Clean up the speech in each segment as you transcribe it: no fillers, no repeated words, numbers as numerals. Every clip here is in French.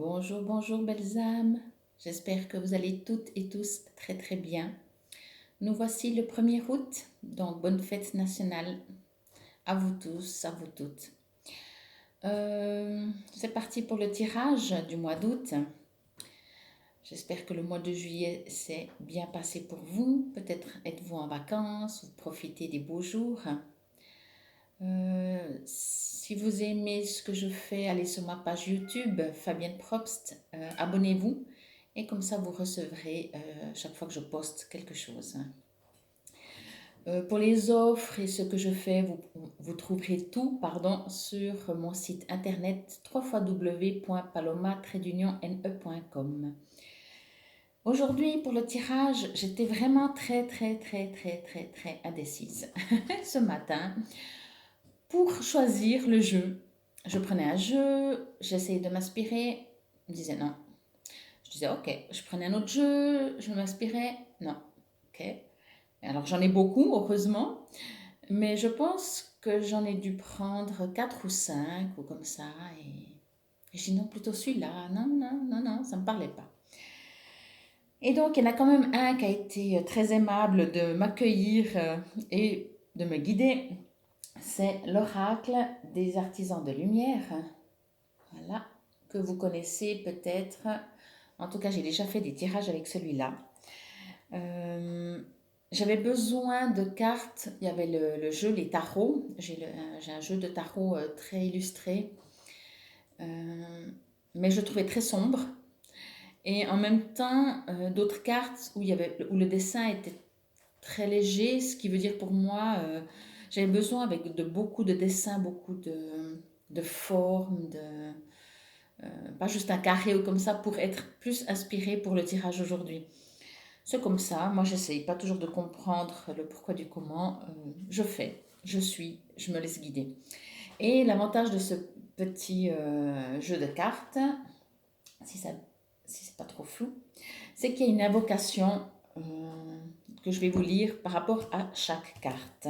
Bonjour, bonjour belles âmes. J'espère que vous allez toutes et tous très très bien. Nous voici le 1er août, donc bonne fête nationale à vous tous, à vous toutes. C'est parti pour le tirage du mois d'août. J'espère que le mois de juillet s'est bien passé pour vous. Peut-être êtes-vous en vacances, vous profitez des beaux jours. Si vous aimez ce que je fais, allez sur ma page YouTube, Fabienne Probst, abonnez-vous et comme ça vous recevrez chaque fois que je poste quelque chose. Pour les offres et ce que je fais, vous trouverez tout sur mon site internet www.paloma-ne.com. Aujourd'hui, pour le tirage, j'étais vraiment très indécise ce matin. Pour choisir le jeu, je prenais un jeu, j'essayais de m'inspirer, je me disais non. Je disais ok, je prenais un autre jeu, je m'inspirais, non. Ok. Alors j'en ai beaucoup, heureusement, mais je pense que j'en ai dû prendre 4 ou 5 ou comme ça. Et je dis non, plutôt celui-là. Non, ça ne me parlait pas. Et donc il y en a quand même un qui a été très aimable de m'accueillir et de me guider. C'est l'oracle des artisans de lumière, voilà, que vous connaissez peut-être. En tout cas, j'ai déjà fait des tirages avec celui-là. J'avais besoin de cartes, il y avait le jeu, les tarots. J'ai un jeu de tarot très illustré, mais je le trouvais très sombre. Et en même temps, d'autres cartes où le dessin était très léger, ce qui veut dire pour moi, j'avais besoin avec beaucoup de dessins, beaucoup de formes, pas juste un carré ou comme ça, pour être plus inspirée pour le tirage aujourd'hui. C'est comme ça, moi j'essaye pas toujours de comprendre le pourquoi du comment, je fais, je suis, je me laisse guider. Et l'avantage de ce petit jeu de cartes, si c'est pas trop flou, c'est qu'il y a une invocation que je vais vous lire par rapport à chaque carte.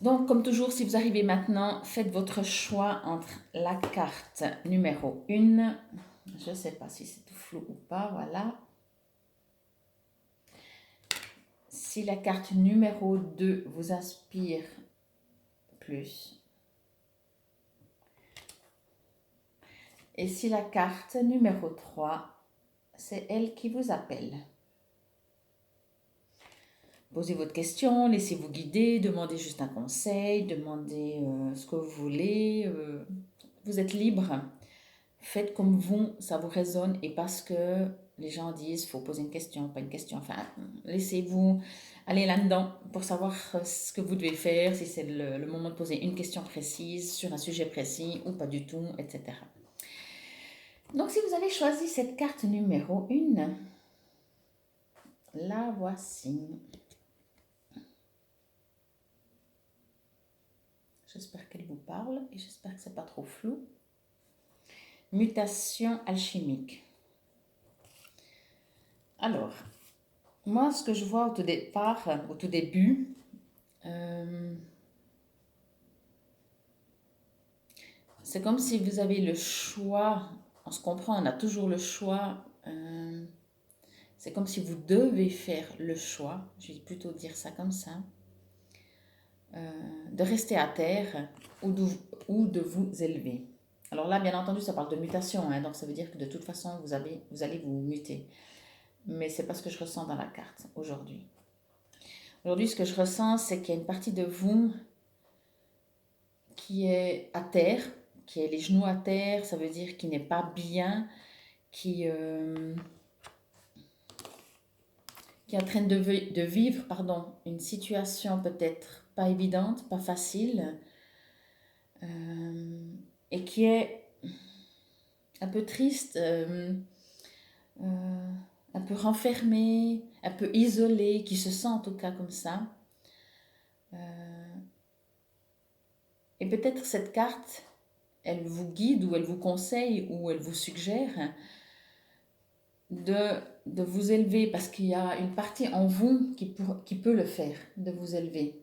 Donc, comme toujours, si vous arrivez maintenant, faites votre choix entre la carte numéro 1. Je ne sais pas si c'est tout flou ou pas, voilà. Si la carte numéro 2 vous inspire plus. Et si la carte numéro 3, c'est elle qui vous appelle. Posez votre question, laissez-vous guider, demandez juste un conseil, demandez ce que vous voulez. Vous êtes libre. Faites comme vous, ça vous résonne et parce que les gens disent faut poser une question, pas une question. Enfin, laissez-vous aller là-dedans pour savoir ce que vous devez faire, si c'est le moment de poser une question précise sur un sujet précis ou pas du tout, etc. Donc, si vous avez choisi cette carte numéro 1, la voici. J'espère qu'elle vous parle et j'espère que c'est pas trop flou. Mutation alchimique. Alors, moi, ce que je vois au tout début, c'est comme si vous avez le choix. On se comprend, on a toujours le choix. C'est comme si vous devez faire le choix, je vais plutôt dire ça comme ça, de rester à terre ou de vous élever. Alors là, bien entendu, ça parle de mutation, donc ça veut dire que de toute façon, vous allez vous muter. Mais c'est pas ce que je ressens dans la carte aujourd'hui. Aujourd'hui, ce que je ressens, c'est qu'il y a une partie de vous qui est à terre, qui est les genoux à terre, ça veut dire qu'il n'est pas bien, qui est en train de vivre une situation peut-être pas évidente, pas facile, et qui est un peu triste, un peu renfermé, un peu isolé, qui se sent en tout cas comme ça. Et peut-être cette carte, elle vous guide ou elle vous conseille ou elle vous suggère de vous élever parce qu'il y a une partie en vous qui peut le faire, de vous élever.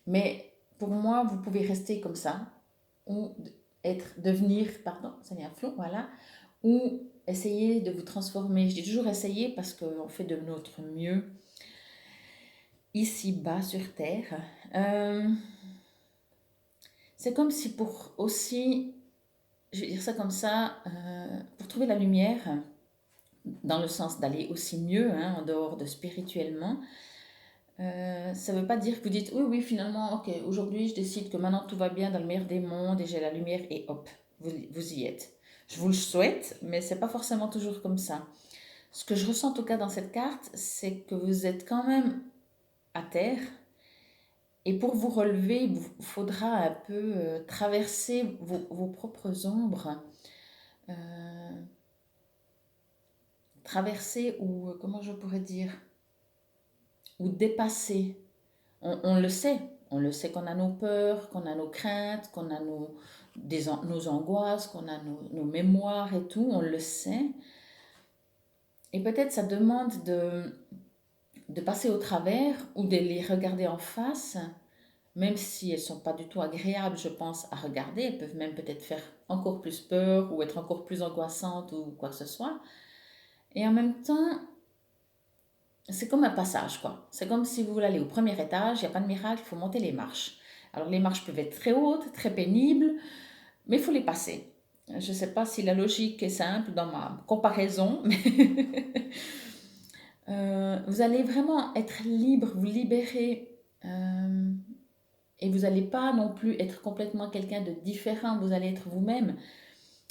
Mais pour moi, vous pouvez rester comme ça ou devenir, pardon, ça y est un flou, voilà, ou essayez de vous transformer. Je dis toujours essayer parce qu'on fait de notre mieux ici-bas sur Terre. Euh, c'est comme si pour aussi, je vais dire ça comme ça, pour trouver la lumière, dans le sens d'aller aussi mieux, hein, en dehors de spirituellement, ça ne veut pas dire que vous dites oui, oui, finalement, ok, aujourd'hui je décide que maintenant tout va bien dans le meilleur des mondes et j'ai la lumière et hop, vous y êtes. Je vous le souhaite, mais c'est pas forcément toujours comme ça. Ce que je ressens en tout cas dans cette carte, c'est que vous êtes quand même à terre et pour vous relever, il vous faudra un peu traverser vos propres ombres, euh, traverser ou comment je pourrais dire, ou dépasser. On le sait. On le sait qu'on a nos peurs, qu'on a nos craintes, qu'on a nos angoisses, qu'on a nos mémoires et tout. On le sait. Et peut-être ça demande de passer au travers ou de les regarder en face, même si elles ne sont pas du tout agréables, je pense, à regarder. Elles peuvent même peut-être faire encore plus peur ou être encore plus angoissantes ou quoi que ce soit. Et en même temps, c'est comme un passage, quoi. C'est comme si vous voulez aller au premier étage, il n'y a pas de miracle, il faut monter les marches. Alors les marches peuvent être très hautes, très pénibles, mais il faut les passer. Je ne sais pas si la logique est simple dans ma comparaison, mais vous allez vraiment être libre, vous libérer, et vous n'allez pas non plus être complètement quelqu'un de différent, vous allez être vous-même.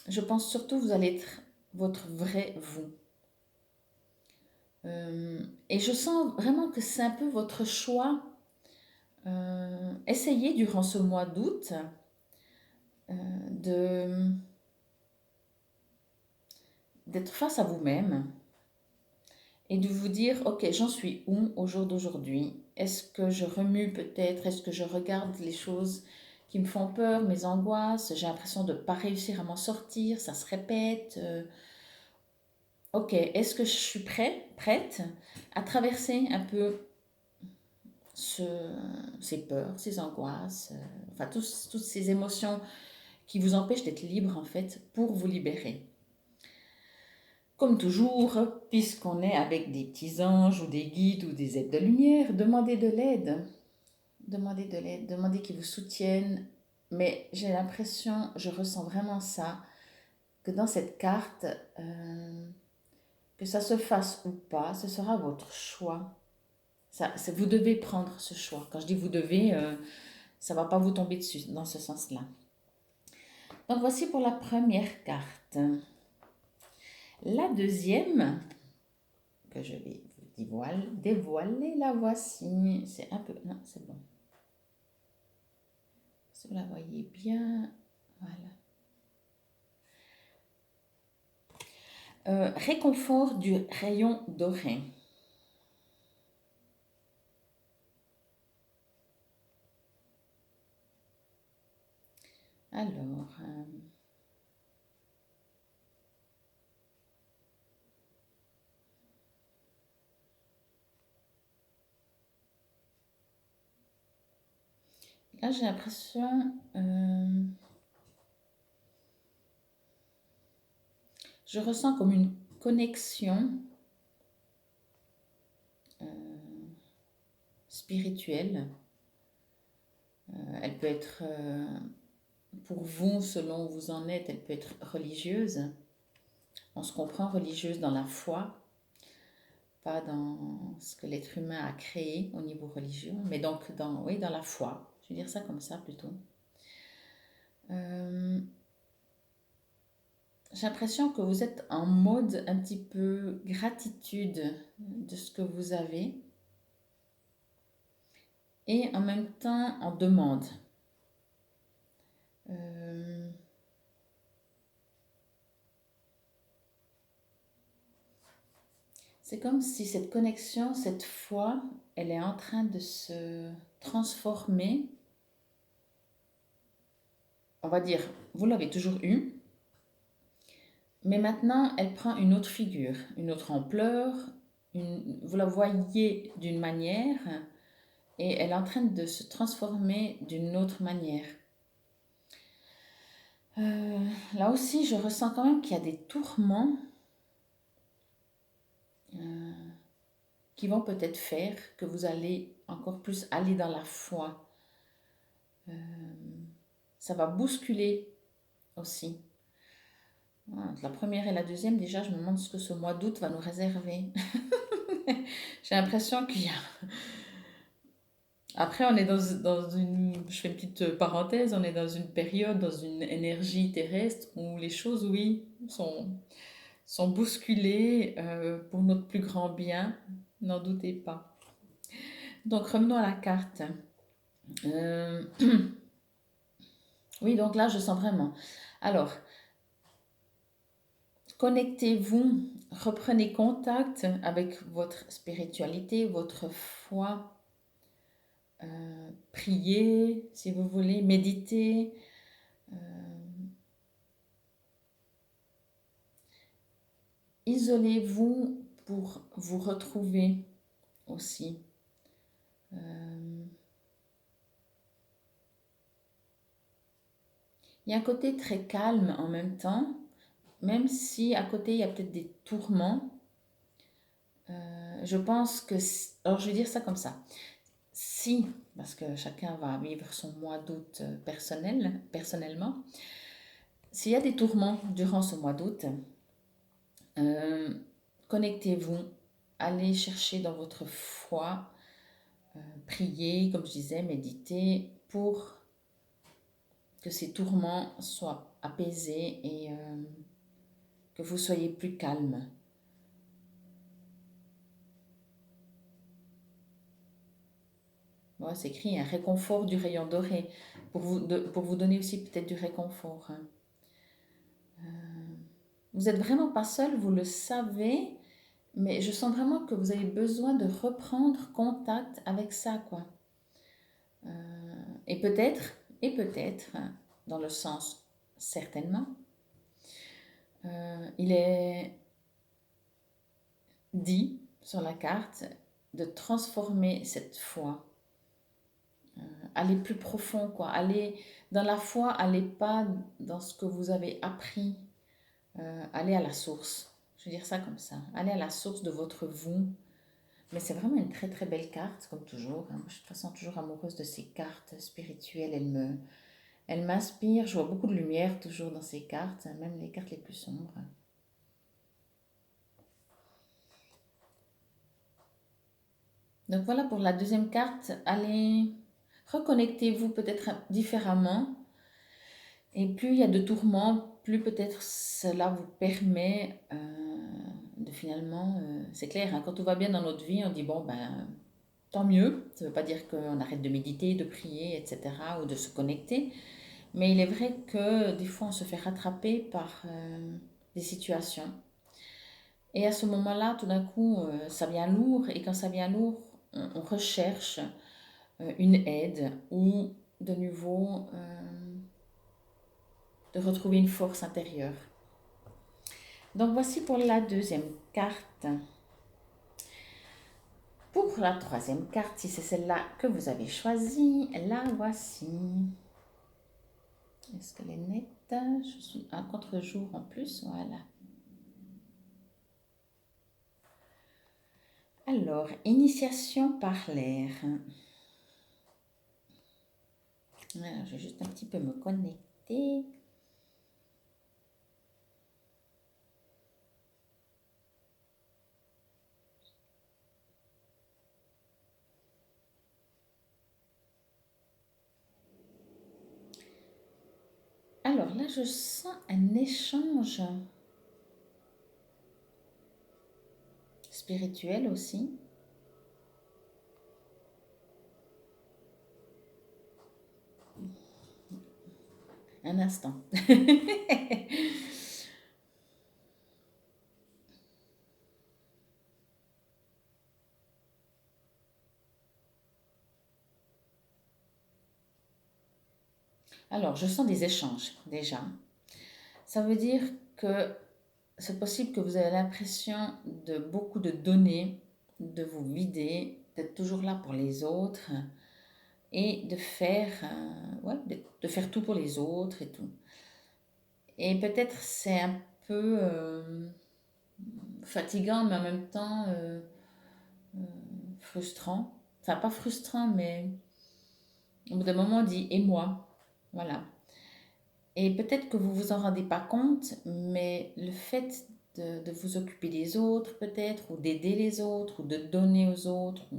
Je pense surtout que vous allez être votre vrai vous. Et je sens vraiment que c'est un peu votre choix. Essayez durant ce mois d'août de d'être face à vous-même et de vous dire, ok, j'en suis où au jour d'aujourd'hui? Est-ce que je remue peut-être? Est-ce que je regarde les choses qui me font peur, mes angoisses? J'ai l'impression de ne pas réussir à m'en sortir, ça se répète. Ok, est-ce que je suis prête à traverser un peu ces peurs, ces angoisses, enfin toutes ces émotions qui vous empêchent d'être libre en fait pour vous libérer. Comme toujours, puisqu'on est avec des petits anges ou des guides ou des aides de lumière, demandez de l'aide. Demandez de l'aide, demandez qu'ils vous soutiennent. Mais j'ai l'impression, je ressens vraiment ça, que dans cette carte, que ça se fasse ou pas, ce sera votre choix. Vous devez prendre ce choix. Quand je dis vous devez, ça ne va pas vous tomber dessus dans ce sens-là. Donc voici pour la première carte. La deuxième, que je vais vous dévoiler, la voici. C'est un peu... Non, c'est bon. Si vous la voyez bien, voilà. Réconfort du rayon doré. Alors, là j'ai l'impression... je ressens comme une connexion spirituelle. Elle peut être, pour vous, selon où vous en êtes, elle peut être religieuse. On se comprend religieuse dans la foi, pas dans ce que l'être humain a créé au niveau religieux, mais donc oui, dans la foi. Je vais dire ça comme ça plutôt. J'ai l'impression que vous êtes en mode un petit peu gratitude de ce que vous avez et en même temps en demande. C'est comme si cette connexion, cette foi, elle est en train de se transformer. On va dire, vous l'avez toujours eue, mais maintenant elle prend une autre figure, une autre ampleur. Vous la voyez d'une manière et elle est en train de se transformer d'une autre manière. Là aussi, je ressens quand même qu'il y a des tourments euh, qui vont peut-être faire que vous allez encore plus aller dans la foi. Euh, Ça va bousculer aussi. Voilà, entre la première et la deuxième, déjà, je me demande ce que ce mois d'août va nous réserver. J'ai l'impression qu'il y a... Après, on est dans une... Je fais une petite parenthèse, on est dans une période, dans une énergie terrestre où les choses, oui, sont bousculées pour notre plus grand bien. N'en doutez pas. Donc, revenons à la carte. Euh, oui, donc là, je sens vraiment. Alors, connectez-vous, reprenez contact avec votre spiritualité, votre foi. Priez, si vous voulez, méditez. euh, Isolez-vous pour vous retrouver aussi. Euh, il y a un côté très calme en même temps, même si à côté il y a peut-être des tourments. Je pense que... Alors je vais dire ça comme ça. Si, parce que chacun va vivre son mois d'août personnellement, s'il y a des tourments durant ce mois d'août, euh, connectez-vous, allez chercher dans votre foi, priez, comme je disais, méditez pour que ces tourments soient apaisés et que vous soyez plus calme. Ouais, c'est écrit un réconfort du rayon doré pour vous donner aussi peut-être du réconfort, hein. Vous n'êtes vraiment pas seul, vous le savez, mais je sens vraiment que vous avez besoin de reprendre contact avec ça, quoi. Et peut-être, hein, dans le sens certainement, il est dit sur la carte de transformer cette foi, aller plus profond, quoi. Aller dans la foi, allez pas dans ce que vous avez appris, allez à la source. Je veux dire ça comme ça. Allez à la source de votre vous. Mais c'est vraiment une très très belle carte, comme toujours, hein. Moi, je suis de toute façon toujours amoureuse de ces cartes spirituelles. Elles m'inspirent. Je vois beaucoup de lumière toujours dans ces cartes, hein, même les cartes les plus sombres. Donc voilà pour la deuxième carte. Allez, reconnectez-vous peut-être différemment. Et plus il y a de tourments, plus peut-être cela vous permet de finalement, c'est clair, hein, quand tout va bien dans notre vie, on dit bon ben tant mieux. Ça ne veut pas dire qu'on arrête de méditer, de prier, etc. ou de se connecter. Mais il est vrai que des fois on se fait rattraper par des situations. Et à ce moment-là, tout d'un coup, ça vient lourd. Et quand ça vient lourd, on recherche une aide ou de nouveau de retrouver une force intérieure. Donc voici pour la deuxième carte. Pour la troisième carte, si c'est celle-là que vous avez choisie, la voici. Est-ce qu'elle est nette? Je suis à contre-jour en plus, voilà. Alors, initiation par l'air. Voilà, je vais juste un petit peu me connecter. Alors là, je sens un échange spirituel aussi. Un instant. Alors, je sens des échanges déjà. Ça veut dire que c'est possible que vous avez l'impression de beaucoup de donner, de vous vider, d'être toujours là pour les autres et de faire, ouais, de faire tout pour les autres et tout. Et peut-être c'est un peu fatigant, mais en même temps frustrant. Enfin, pas frustrant, mais au bout d'un moment, on dit et moi. Voilà. Et peut-être que vous vous en rendez pas compte, mais le fait de vous occuper des autres, peut-être, ou d'aider les autres, ou de donner aux autres, ou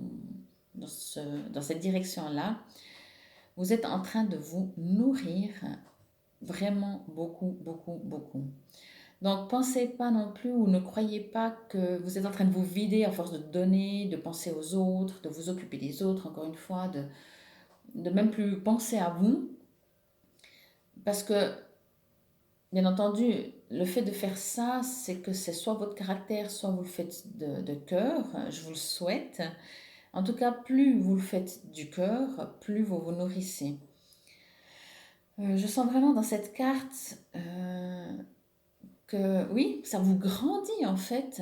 dans cette direction-là, vous êtes en train de vous nourrir vraiment beaucoup, beaucoup, beaucoup. Donc, pensez pas non plus ou ne croyez pas que vous êtes en train de vous vider à force de donner, de penser aux autres, de vous occuper des autres, encore une fois, de même plus penser à vous. Parce que, bien entendu, le fait de faire ça, c'est que c'est soit votre caractère, soit vous le faites de cœur, je vous le souhaite. En tout cas, plus vous le faites du cœur, plus vous vous nourrissez. Je sens vraiment dans cette carte que oui, ça vous grandit en fait.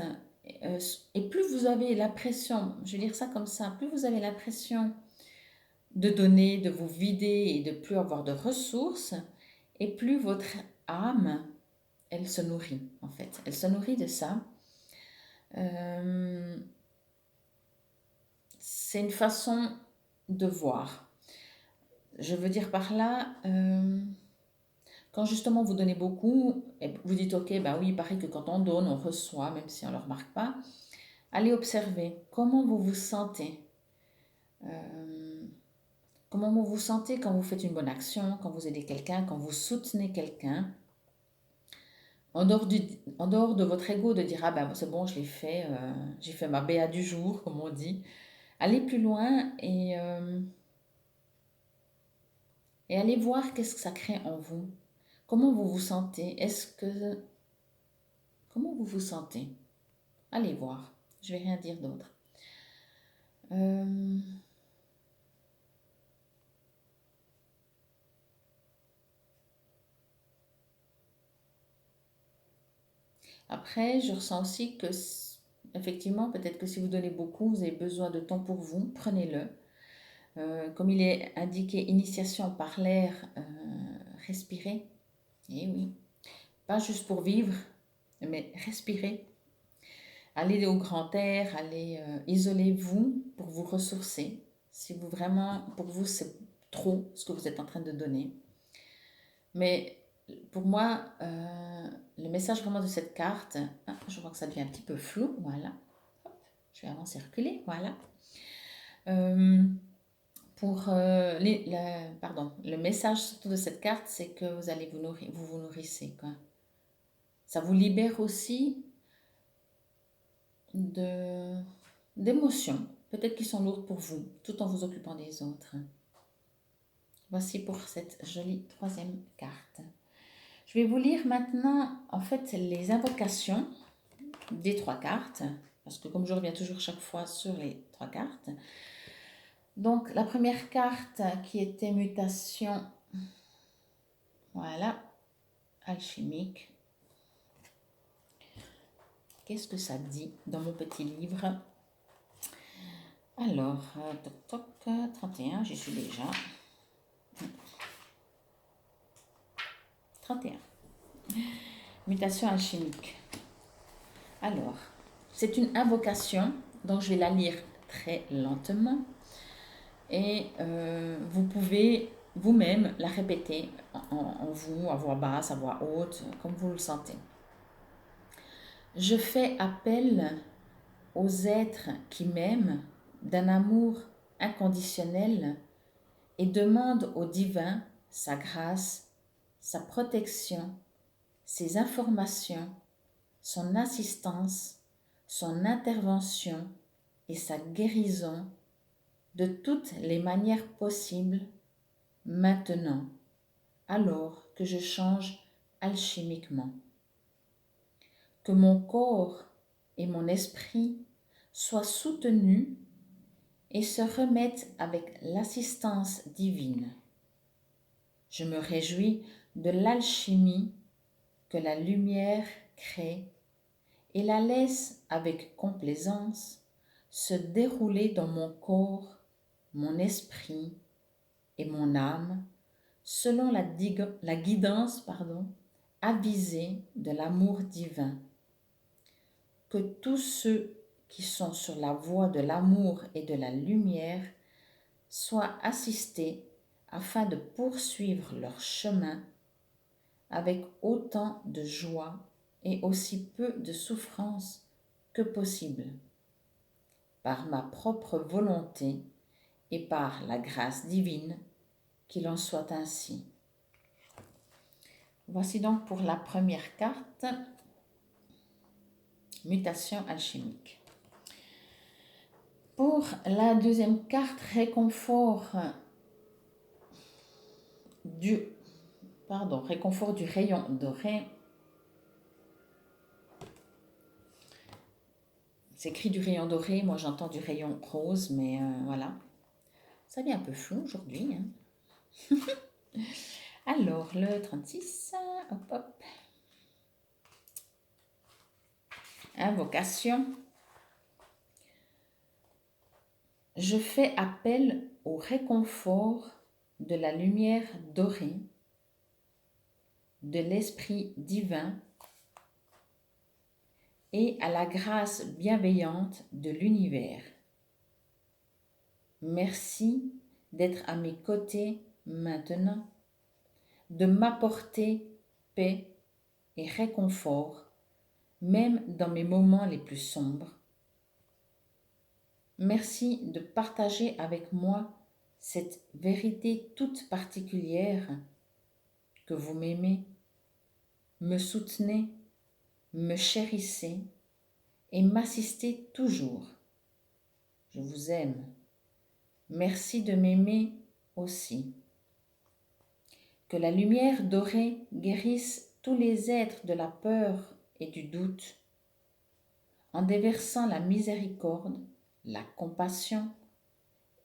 Et plus vous avez la pression, je vais dire ça comme ça, plus vous avez la pression de donner, de vous vider et de plus avoir de ressources, et plus votre âme, elle se nourrit en fait. Elle se nourrit de ça. Euh, c'est une façon de voir. Je veux dire par là, quand justement vous donnez beaucoup, et vous dites ok, bah oui, il paraît que quand on donne, on reçoit, même si on ne le remarque pas. Allez observer comment vous vous sentez. Euh, comment vous vous sentez quand vous faites une bonne action, quand vous aidez quelqu'un, quand vous soutenez quelqu'un. En dehors de votre ego de dire ah ben c'est bon, je l'ai fait, j'ai fait ma BA du jour, comme on dit. Allez plus loin et allez voir qu'est-ce que ça crée en vous. Comment vous vous sentez? Comment vous vous sentez? Allez voir. Je vais rien dire d'autre. Euh, Après, je ressens aussi que, effectivement, peut-être que si vous donnez beaucoup, vous avez besoin de temps pour vous, prenez-le. Comme il est indiqué initiation par l'air, respirez. Eh oui, pas juste pour vivre, mais respirez. Allez au grand air, allez isolez-vous pour vous ressourcer. Si vous vraiment, pour vous, c'est trop ce que vous êtes en train de donner. Mais pour moi, le message vraiment de cette carte, je vois que ça devient un petit peu flou, voilà. Hop, je vais avancer, reculer, voilà. Euh, pardon, le message surtout de cette carte, c'est que vous allez vous nourrir, vous vous nourrissez, quoi. Ça vous libère aussi de d'émotions, peut-être qui sont lourdes pour vous, tout en vous occupant des autres. Voici pour cette jolie troisième carte. Je vais vous lire maintenant, en fait, les invocations des trois cartes, parce que comme je reviens toujours chaque fois sur les trois cartes. Donc, la première carte qui était mutation, voilà, alchimique. Qu'est-ce que ça dit dans mon petit livre? Alors, toc toc, 31, j'y suis déjà. 31. Mutation alchimique. Alors, c'est une invocation, donc je vais la lire très lentement. Et vous pouvez vous-même la répéter en vous, à voix basse, à voix haute, comme vous le sentez. Je fais appel aux êtres qui m'aiment d'un amour inconditionnel et demande au divin sa grâce, sa protection, ses informations, son assistance, son intervention et sa guérison de toutes les manières possibles maintenant, alors que je change alchimiquement. Que mon corps et mon esprit soient soutenus et se remettent avec l'assistance divine. Je me réjouis de l'alchimie que la lumière crée et la laisse avec complaisance se dérouler dans mon corps, mon esprit et mon âme selon la guidance avisés de l'amour divin, que tous ceux qui sont sur la voie de l'amour et de la lumière soient assistés afin de poursuivre leur chemin avec autant de joie et aussi peu de souffrance que possible, par ma propre volonté et par la grâce divine, qu'il en soit ainsi. Voici donc pour la première carte, mutation alchimique. Pour la deuxième carte, réconfort du rayon doré. C'est écrit du rayon doré, moi j'entends du rayon rose, mais voilà. Ça devient un peu flou aujourd'hui. Hein. Alors, le 36, hop hop. Invocation. Je fais appel au réconfort de la lumière dorée, de l'Esprit divin et à la grâce bienveillante de l'univers. Merci d'être à mes côtés maintenant, de m'apporter paix et réconfort, même dans mes moments les plus sombres. Merci de partager avec moi cette vérité toute particulière que vous m'aimez, me soutenez, me chérissez et m'assistez toujours. Je vous aime. Merci de m'aimer aussi. Que la lumière dorée guérisse tous les êtres de la peur et du doute, en déversant la miséricorde, la compassion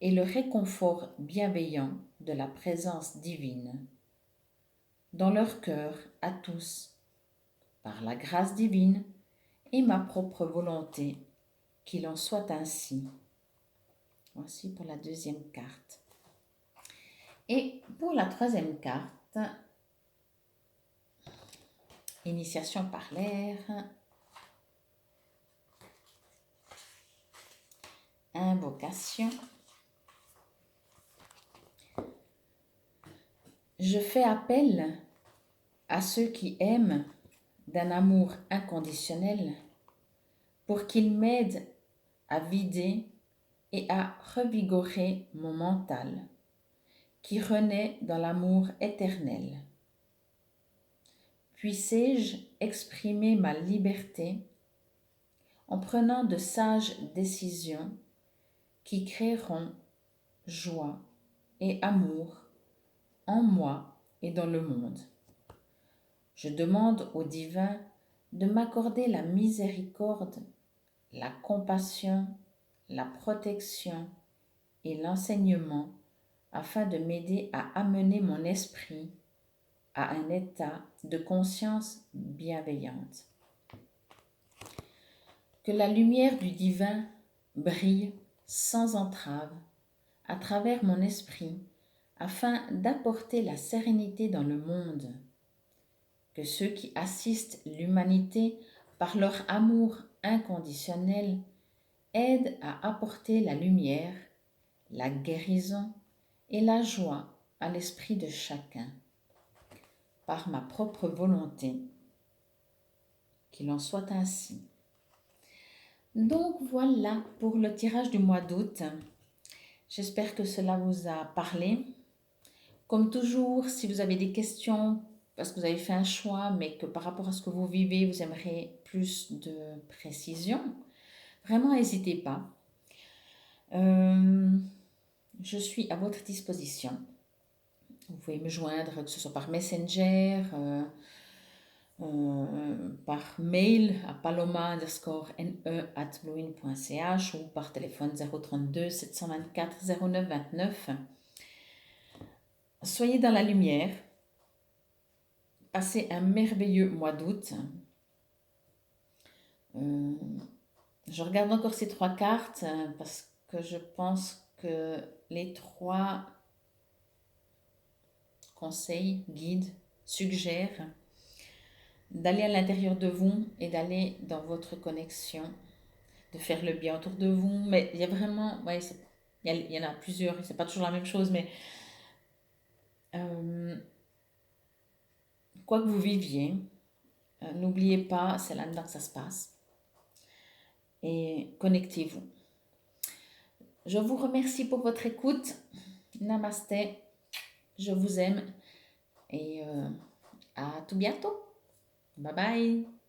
et le réconfort bienveillant de la présence divine dans leur cœur à tous, par la grâce divine et ma propre volonté, qu'il en soit ainsi. Voici pour la deuxième carte. Et pour la troisième carte, initiation par l'air, invocation. Je fais appel à ceux qui aiment d'un amour inconditionnel pour qu'ils m'aident à vider et à revigorer mon mental qui renaît dans l'amour éternel. Puissé-je exprimer ma liberté en prenant de sages décisions qui créeront joie et amour en moi et dans le monde. Je demande au divin de m'accorder la miséricorde, la compassion, la protection et l'enseignement afin de m'aider à amener mon esprit à un état de conscience bienveillante. Que la lumière du divin brille sans entrave à travers mon esprit afin d'apporter la sérénité dans le monde. Que ceux qui assistent l'humanité par leur amour inconditionnel aident à apporter la lumière, la guérison et la joie à l'esprit de chacun, par ma propre volonté. Qu'il en soit ainsi. Donc voilà pour le tirage du mois d'août. J'espère que cela vous a parlé. Comme toujours, si vous avez des questions, parce que vous avez fait un choix, mais que par rapport à ce que vous vivez, vous aimeriez plus de précision, vraiment n'hésitez pas. Je suis à votre disposition. Vous pouvez me joindre, que ce soit par Messenger, par mail à paloma_ne@bluin.ch ou par téléphone 032 724 09 29. Soyez dans la lumière. Passez un merveilleux mois d'août. Je regarde encore ces trois cartes parce que je pense que les trois conseils, guides, suggèrent d'aller à l'intérieur de vous et d'aller dans votre connexion, de faire le bien autour de vous. Mais il y a vraiment, ouais, il y en a plusieurs, c'est pas toujours la même chose, mais euh, quoi que vous viviez, n'oubliez pas, c'est là-dedans que ça se passe. Et connectez-vous. Je vous remercie pour votre écoute. Namasté. Je vous aime et à tout bientôt. Bye bye.